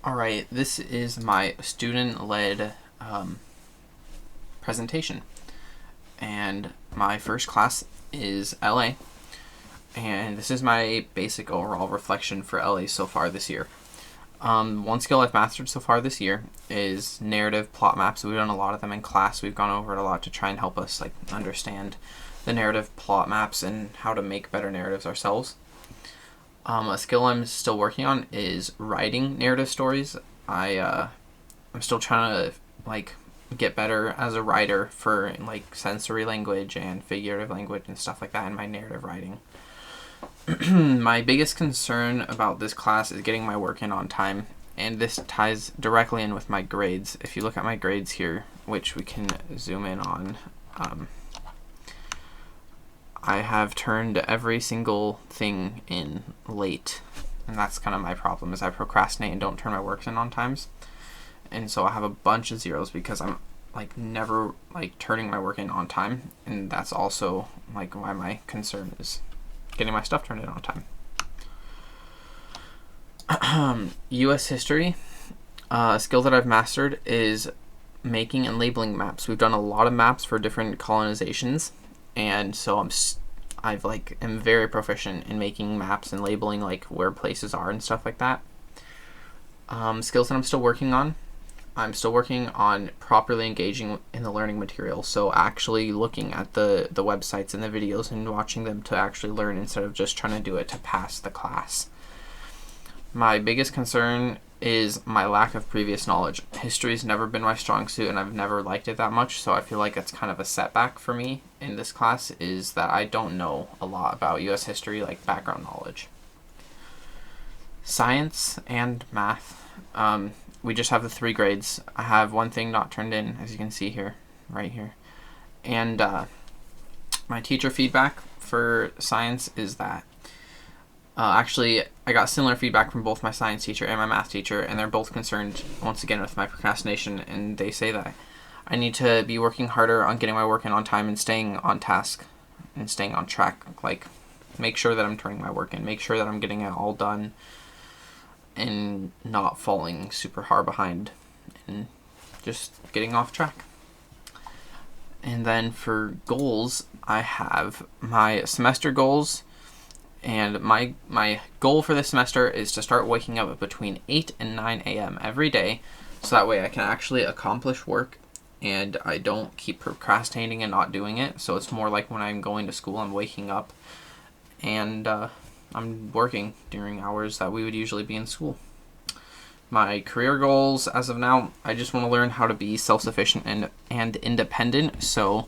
All right, this is my student-led presentation, and my first class is LA, and this is my basic overall reflection for LA so far this year. One skill I've mastered so far this year is narrative plot maps. We've done a lot of them in class. We've gone over it a lot to try and help us understand the narrative plot maps and how to make better narratives ourselves. A skill I'm still working on is writing narrative stories. I'm still trying to get better as a writer for sensory language and figurative language and stuff like that in my narrative writing. My biggest concern about this class is getting my work in on time, and this ties directly in with my grades. If you look at my grades here, which we can zoom in on, I have turned every single thing in late, and that's kind of my problem, is I procrastinate and don't turn my work in on times, and so I have a bunch of zeros because I'm never turning my work in on time, and that's also why my concern is getting my stuff turned in on time. U.S. history, a skill that I've mastered is making and labeling maps. We've done a lot of maps for different colonizations, and so am very proficient in making maps and labeling where places are and stuff like that. Skills that I'm still working on. I'm still working on properly engaging in the learning material, so actually looking at the websites and the videos and watching them to actually learn instead of just trying to do it to pass the class. My biggest concern is my lack of previous knowledge. History's never been my strong suit, and I've never liked it that much, so I feel like it's kind of a setback for me in this class, is that I don't know a lot about U.S. history, background knowledge. Science and math. We just have the 3 grades. I have one thing not turned in, as you can see here, right here. And my teacher feedback for science is that actually, I got similar feedback from both my science teacher and my math teacher, and they're both concerned, once again, with my procrastination, and they say that I need to be working harder on getting my work in on time and staying on task and staying on track. Make sure that I'm turning my work in, make sure that I'm getting it all done and not falling super hard behind and just getting off track. And then for goals, I have my semester goals. And my goal for this semester is to start waking up between 8 and 9 a.m. every day, so that way I can actually accomplish work and I don't keep procrastinating and not doing it. So it's more like when I'm going to school, I'm waking up and I'm working during hours that we would usually be in school. My career goals, as of now, I just want to learn how to be self-sufficient and independent, so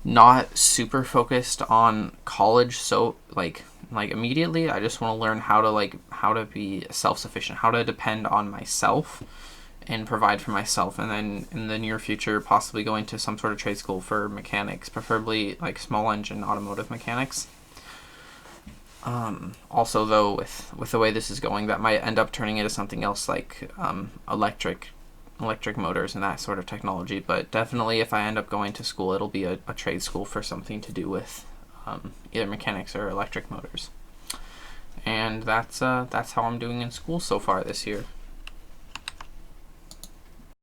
not super focused on college, so immediately. I just want to learn how to be self-sufficient, how to depend on myself and provide for myself, and then in the near future possibly going to some sort of trade school for mechanics, preferably small engine automotive mechanics. Also, though, with the way this is going, that might end up turning into something else electric motors and that sort of technology. But definitely, if I end up going to school, it'll be a trade school for something to do with either mechanics or electric motors. And that's how I'm doing in school so far this year.